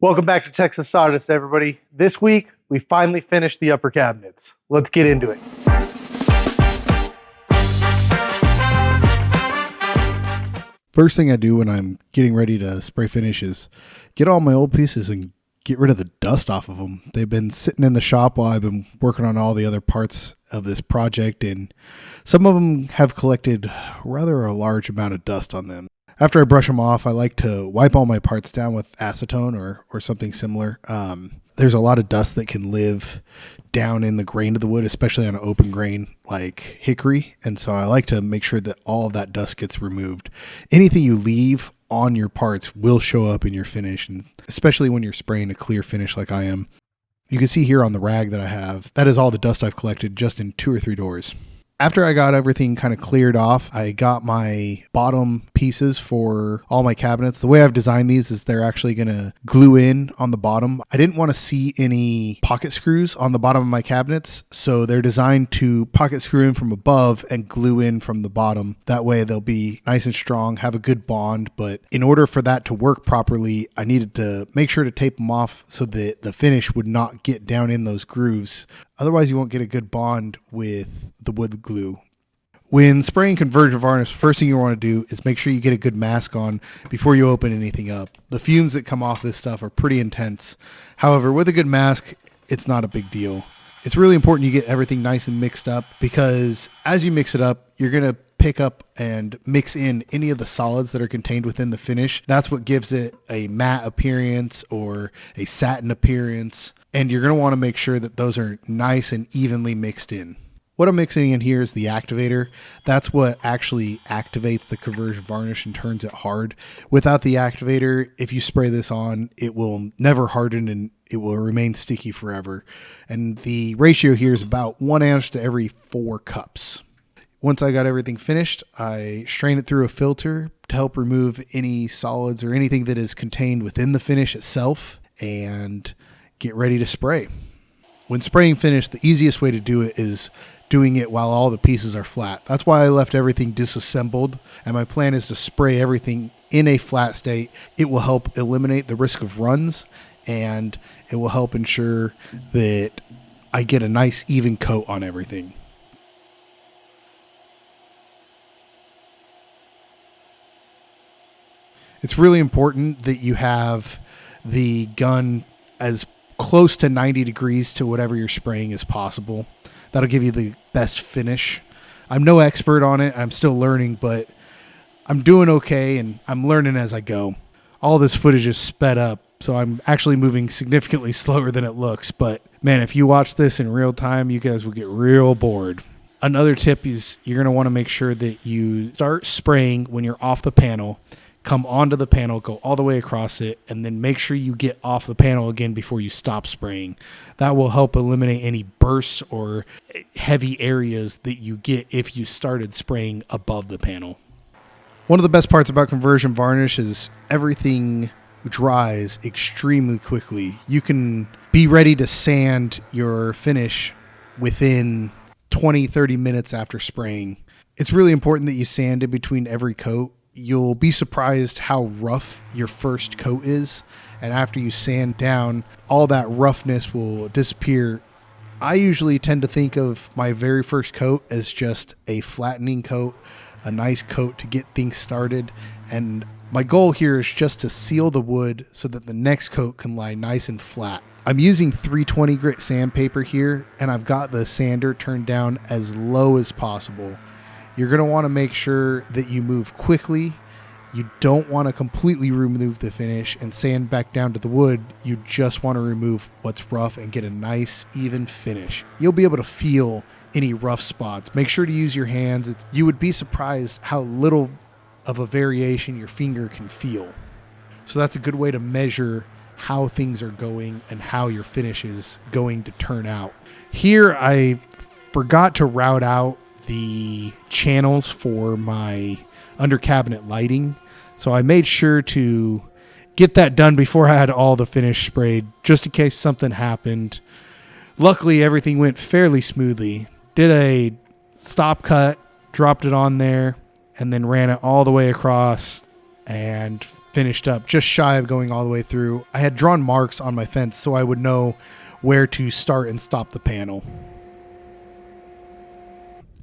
Welcome back to Texas Sawdust, everybody. This week, we finally finished the upper cabinets. Let's get into it. First thing I do when I'm getting ready to spray finish is get all my old pieces and get rid of the dust off of them. They've been sitting in the shop while I've been working on all the other parts of this project, and some of them have collected rather a large amount of dust on them. After I brush them off, I like to wipe all my parts down with acetone or something similar. There's a lot of dust that can live down in the grain of the wood, especially on an open grain like hickory. And so I like to make sure that all of that dust gets removed. Anything you leave on your parts will show up in your finish, and especially when you're spraying a clear finish like I am. You can see here on the rag that I have, that is all the dust I've collected just in 2 or 3 doors. After I got everything kind of cleared off, I got my bottom pieces for all my cabinets. The way I've designed these is they're actually going to glue in on the bottom. I didn't want to see any pocket screws on the bottom of my cabinets, so they're designed to pocket screw in from above and glue in from the bottom. That way they'll be nice and strong, have a good bond, but in order for that to work properly, I needed to make sure to tape them off so that the finish would not get down in those grooves. Otherwise, you won't get a good bond with the wood glue. When spraying conversion varnish, first thing you want to do is make sure you get a good mask on before you open anything up. The fumes that come off this stuff are pretty intense. However, with a good mask, it's not a big deal. It's really important you get everything nice and mixed up, because as you mix it up, you're going to pick up and mix in any of the solids that are contained within the finish. That's what gives it a matte appearance or a satin appearance. And you're going to want to make sure that those are nice and evenly mixed in. What I'm mixing in here is the activator. That's what actually activates the conversion varnish and turns it hard. Without the activator, if you spray this on, it will never harden and it will remain sticky forever. And the ratio here is about 1 ounce to every 4 cups. Once I got everything finished, I strain it through a filter to help remove any solids or anything that is contained within the finish itself, and get ready to spray. When spraying finish, the easiest way to do it is doing it while all the pieces are flat. That's why I left everything disassembled, and my plan is to spray everything in a flat state. It will help eliminate the risk of runs, and it will help ensure that I get a nice even coat on everything. It's really important that you have the gun as close to 90 degrees to whatever you're spraying as possible. That'll give you the best finish. I'm no expert on it. I'm still learning, but I'm doing okay, and I'm learning as I go. All this footage is sped up, so I'm actually moving significantly slower than it looks. But man, if you watch this in real time, you guys will get real bored. Another tip is you're going to want to make sure that you start spraying when you're off the panel. Come onto the panel, go all the way across it, and then make sure you get off the panel again before you stop spraying. That will help eliminate any bursts or heavy areas that you get if you started spraying above the panel. One of the best parts about conversion varnish is everything dries extremely quickly. You can be ready to sand your finish within 20-30 minutes after spraying. It's really important that you sand in between every coat. You'll be surprised how rough your first coat is, and after you sand down, all that roughness will disappear. I usually tend to think of my very first coat as just a flattening coat, a nice coat to get things started, and my goal here is just to seal the wood so that the next coat can lie nice and flat. I'm using 320 grit sandpaper here, and I've got the sander turned down as low as possible. You're going to want to make sure that you move quickly. You don't want to completely remove the finish and sand back down to the wood. You just want to remove what's rough and get a nice, even finish. You'll be able to feel any rough spots. Make sure to use your hands. You would be surprised how little of a variation your finger can feel. So that's a good way to measure how things are going and how your finish is going to turn out. Here, I forgot to route out the channels for my under cabinet lighting, so I made sure to get that done before I had all the finish sprayed, just in case something happened. Luckily, everything went fairly smoothly. Did a stop cut, dropped it on there, and then ran it all the way across and finished up, just shy of going all the way through. I had drawn marks on my fence so I would know where to start and stop the panel.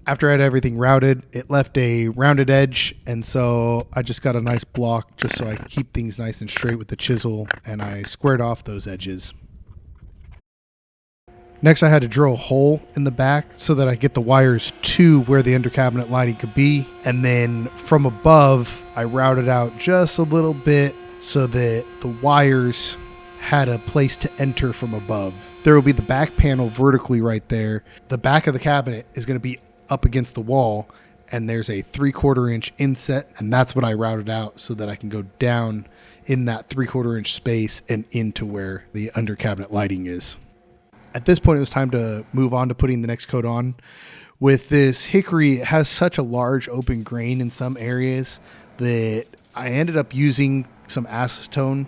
After I had everything routed, it left a rounded edge, and so I just got a nice block just so I could keep things nice and straight with the chisel, and I squared off those edges. Next, I had to drill a hole in the back so that I get the wires to where the under cabinet lighting could be, and then from above, I routed out just a little bit so that the wires had a place to enter from above. There will be the back panel vertically right there. The back of the cabinet is going to be up against the wall, and there's a 3/4 inch inset, and that's what I routed out so that I can go down in that 3/4 inch space and into where the under cabinet lighting is. At this point, it was time to move on to putting the next coat on. With this hickory, it has such a large open grain in some areas that I ended up using some acetone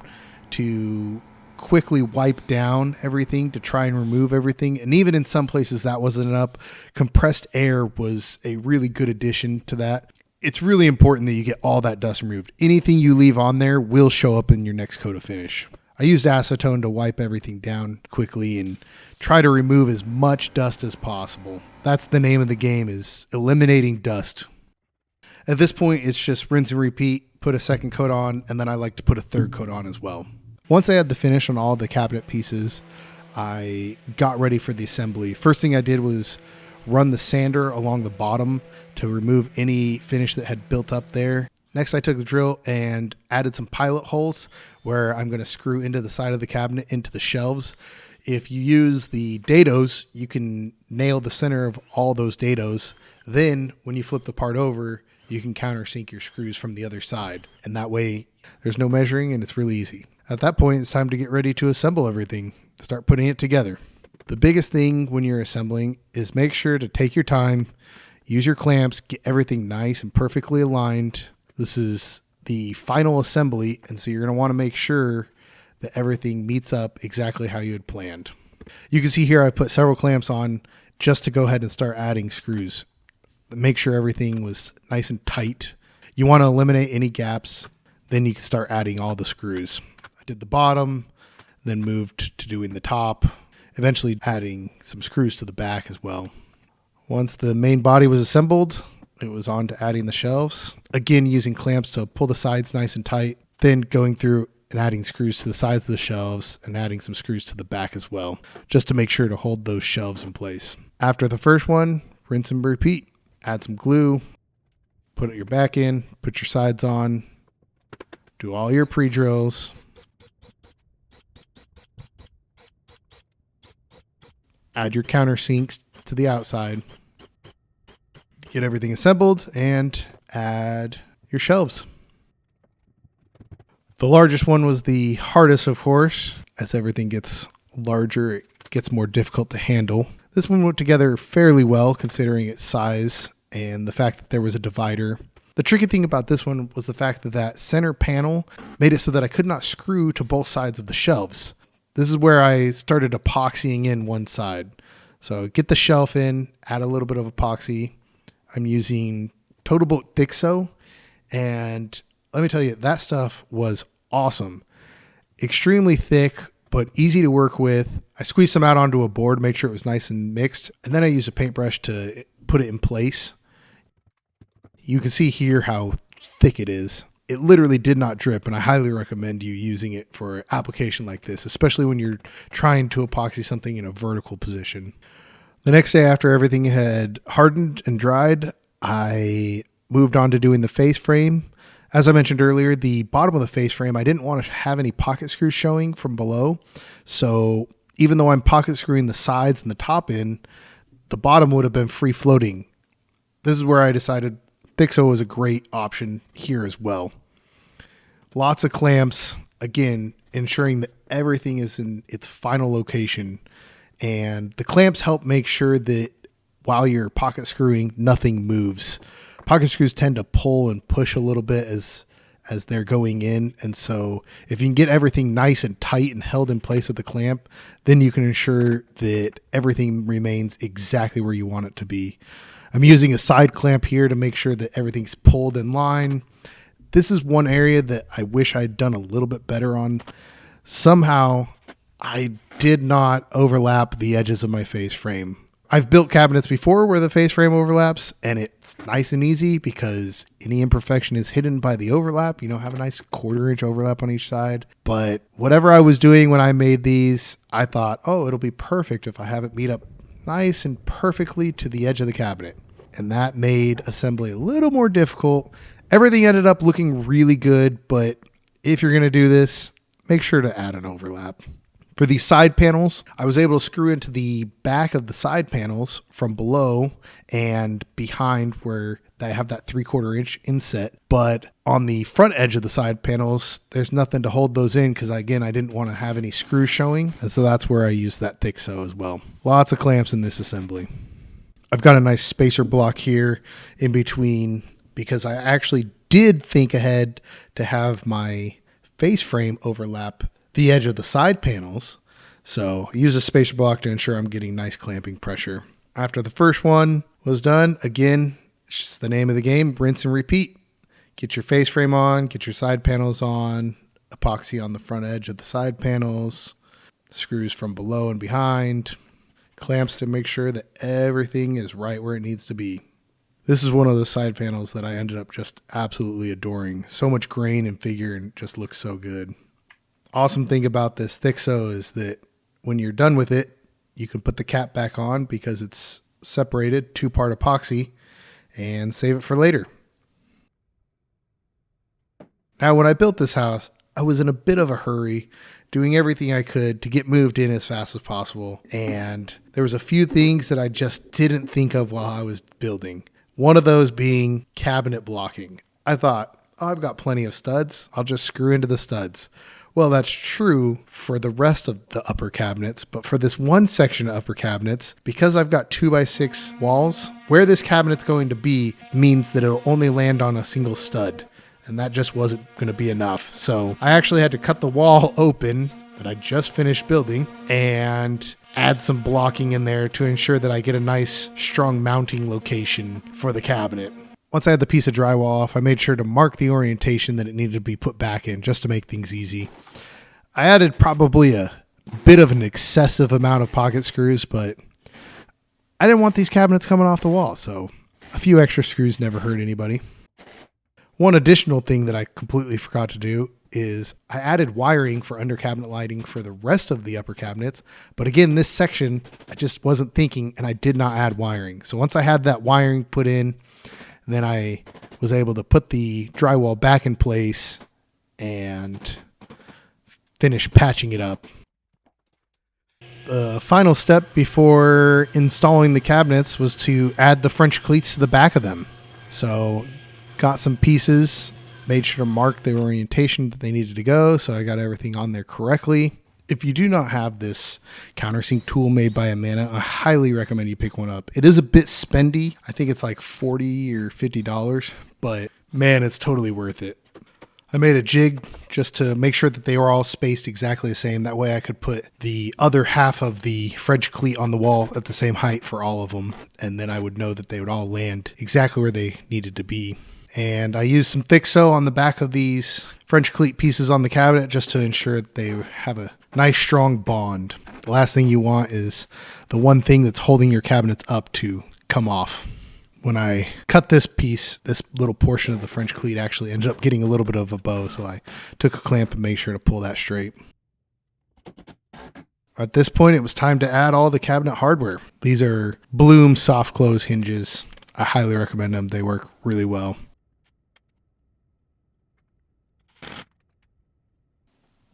to quickly wipe down everything to try and remove everything. And even in some places that wasn't enough, compressed air was a really good addition to that. It's really important that you get all that dust removed. Anything you leave on there will show up in your next coat of finish. I used acetone to wipe everything down quickly and try to remove as much dust as possible. That's the name of the game, is eliminating dust. At this point, it's just rinse and repeat, put a second coat on, and then I like to put a third coat on as well. Once I had the finish on all the cabinet pieces, I got ready for the assembly. First thing I did was run the sander along the bottom to remove any finish that had built up there. Next, I took the drill and added some pilot holes where I'm going to screw into the side of the cabinet into the shelves. If you use the dados, you can nail the center of all those dados. Then when you flip the part over, you can countersink your screws from the other side. And that way there's no measuring and it's really easy. At that point, it's time to get ready to assemble everything, start putting it together. The biggest thing when you're assembling is make sure to take your time, use your clamps, get everything nice and perfectly aligned. This is the final assembly, and so you're going to want to make sure that everything meets up exactly how you had planned. You can see here I put several clamps on just to go ahead and start adding screws. Make sure everything was nice and tight. You want to eliminate any gaps, then you can start adding all the screws. I did the bottom, then moved to doing the top, eventually adding some screws to the back as well. Once the main body was assembled, it was on to adding the shelves. Again, using clamps to pull the sides nice and tight, then going through and adding screws to the sides of the shelves and adding some screws to the back as well, just to make sure to hold those shelves in place. After the first one, rinse and repeat. Add some glue, put your back in, put your sides on, do all your pre-drills. Add your countersinks to the outside. Get everything assembled and add your shelves. The largest one was the hardest, of course. As everything gets larger, it gets more difficult to handle. This one went together fairly well considering its size and the fact that there was a divider. The tricky thing about this one was the fact that that center panel made it so that I could not screw to both sides of the shelves. This is where I started epoxying in one side. So get the shelf in, add a little bit of epoxy. I'm using Total Boat Dixo, and let me tell you, that stuff was awesome. Extremely thick, but easy to work with. I squeezed some out onto a board, made sure it was nice and mixed, and then I used a paintbrush to put it in place. You can see here how thick it is. It literally did not drip, and I highly recommend you using it for an application like this, especially when you're trying to epoxy something in a vertical position. The next day after everything had hardened and dried, I moved on to doing the face frame. As I mentioned earlier, the bottom of the face frame, I didn't want to have any pocket screws showing from below. So even though I'm pocket screwing the sides and the top in, the bottom would have been free floating. This is where I decided Dixo was a great option here as well. Lots of clamps, again, ensuring that everything is in its final location. And the clamps help make sure that while you're pocket screwing, nothing moves. Pocket screws tend to pull and push a little bit as they're going in. And so if you can get everything nice and tight and held in place with the clamp, then you can ensure that everything remains exactly where you want it to be. I'm using a side clamp here to make sure that everything's pulled in line. This is one area that I wish I'd done a little bit better on. Somehow, I did not overlap the edges of my face frame. I've built cabinets before where the face frame overlaps, and it's nice and easy because any imperfection is hidden by the overlap. Have a nice 1/4 inch overlap on each side. But whatever I was doing when I made these, I thought, oh, it'll be perfect if I have it meet up nice and perfectly to the edge of the cabinet. And that made assembly a little more difficult. Everything ended up looking really good, but if you're going to do this, make sure to add an overlap. For these side panels, I was able to screw into the back of the side panels from below and behind where I have that 3/4 inch inset. But on the front edge of the side panels, there's nothing to hold those in because, again, I didn't want to have any screws showing. And so that's where I used that thick sew as well. Lots of clamps in this assembly. I've got a nice spacer block here in between because I actually did think ahead to have my face frame overlap the edge of the side panels. So I use a spacer block to ensure I'm getting nice clamping pressure. After the first one was done, again, it's just the name of the game, rinse and repeat. Get your face frame on, get your side panels on, epoxy on the front edge of the side panels, screws from below and behind, clamps to make sure that everything is right where it needs to be. This is one of those side panels that I ended up just absolutely adoring. So much grain and figure and just looks so good. Awesome thing about this thick sew is that when you're done with it, you can put the cap back on because it's separated 2-part epoxy and save it for later. Now, when I built this house, I was in a bit of a hurry, doing everything I could to get moved in as fast as possible. And there was a few things that I just didn't think of while I was building. One of those being cabinet blocking. I thought, oh, I've got plenty of studs. I'll just screw into the studs. Well, that's true for the rest of the upper cabinets, but for this one section of upper cabinets, because I've got 2x6 walls, where this cabinet's going to be means that it'll only land on a single stud, and that just wasn't going to be enough. So I actually had to cut the wall open that I just finished building and add some blocking in there to ensure that I get a nice, strong mounting location for the cabinet. Once I had the piece of drywall off, I made sure to mark the orientation that it needed to be put back in just to make things easy. I added probably a bit of an excessive amount of pocket screws, but I didn't want these cabinets coming off the wall, so a few extra screws never hurt anybody. One additional thing that I completely forgot to do is I added wiring for under cabinet lighting for the rest of the upper cabinets. But again, this section, I just wasn't thinking and I did not add wiring. So once I had that wiring put in, then I was able to put the drywall back in place and finish patching it up. The final step before installing the cabinets was to add the French cleats to the back of them. So got some pieces, made sure to mark the orientation that they needed to go, so I got everything on there correctly. If you do not have this countersink tool made by Amana, I highly recommend you pick one up. It is a bit spendy. I think it's like $40 or $50, but man, it's totally worth it. I made a jig just to make sure that they were all spaced exactly the same. That way I could put the other half of the French cleat on the wall at the same height for all of them. And then I would know that they would all land exactly where they needed to be. And I used some thick sew on the back of these French cleat pieces on the cabinet just to ensure that they have a nice strong bond. The last thing you want is the one thing that's holding your cabinets up to come off. When I cut this piece, this little portion of the French cleat actually ended up getting a little bit of a bow, so I took a clamp and made sure to pull that straight. At this point, it was time to add all the cabinet hardware. These are Bloom soft close hinges. I highly recommend them. They work really well.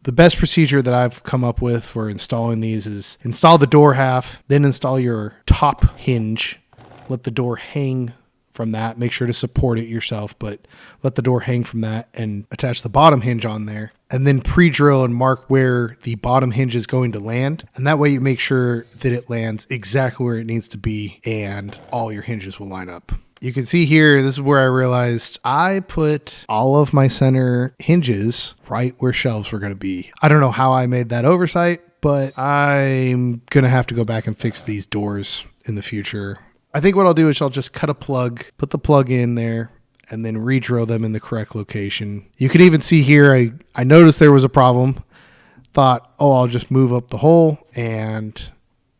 The best procedure that I've come up with for installing these is install the door half, then install your top hinge. Let the door hang from that. Make sure to support it yourself, but let the door hang from that and attach the bottom hinge on there. And then pre-drill and mark where the bottom hinge is going to land. And that way you make sure that it lands exactly where it needs to be and all your hinges will line up. You can see here, this is where I realized I put all of my center hinges right where shelves were going to be. I don't know how I made that oversight, but I'm going to have to go back and fix these doors in the future. I think what I'll do is I'll just cut a plug, put the plug in there, and then re-drill them in the correct location. You can even see here, I noticed there was a problem. Thought, oh, I'll just move up the hole, and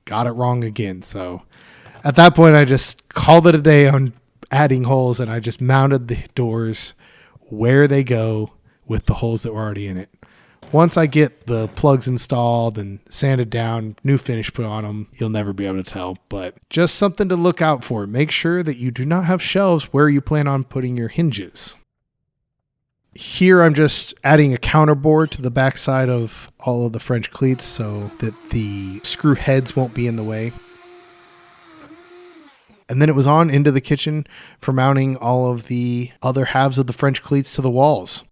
got it wrong again. So at that point, I just called it a day on adding holes, and I just mounted the doors where they go with the holes that were already in it. Once I get the plugs installed and sanded down, new finish put on them, you'll never be able to tell. But just something to look out for. Make sure that you do not have shelves where you plan on putting your hinges. Here I'm just adding a counterboard to the backside of all of the French cleats so that the screw heads won't be in the way. And then it was on into the kitchen for mounting all of the other halves of the French cleats to the walls.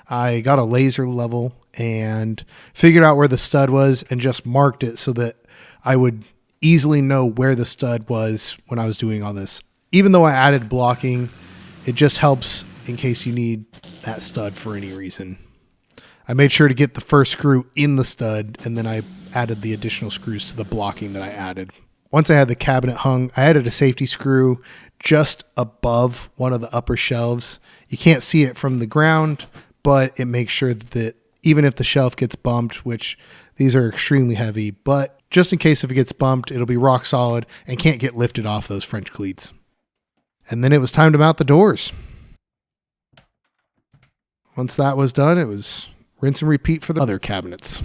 I got a laser level and figured out where the stud was and just marked it so that I would easily know where the stud was when I was doing all this. Even though I added blocking, it just helps in case you need that stud for any reason. I made sure to get the first screw in the stud, and then I added the additional screws to the blocking that I added. Once I had the cabinet hung, I added a safety screw just above one of the upper shelves. You can't see it from the ground, but it makes sure that even if the shelf gets bumped, which these are extremely heavy, but just in case if it gets bumped, it'll be rock solid and can't get lifted off those French cleats. And then it was time to mount the doors. Once that was done, it was rinse and repeat for the other cabinets.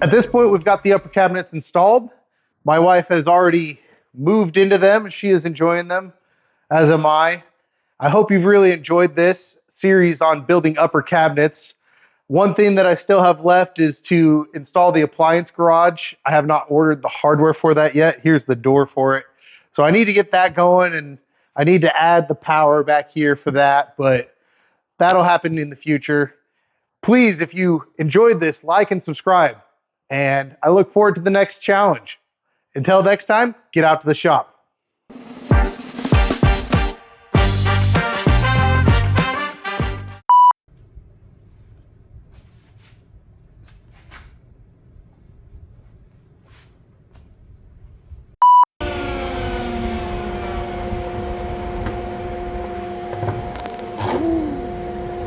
At this point, we've got the upper cabinets installed. My wife has already moved into them. She is enjoying them, as am I. I hope you've really enjoyed this series on building upper cabinets. One thing that I still have left is to install the appliance garage. I have not ordered the hardware for that yet. Here's the door for it. So I need to get that going, and I need to add the power back here for that, but that'll happen in the future. Please, if you enjoyed this, like and subscribe. And I look forward to the next challenge. Until next time, get out to the shop.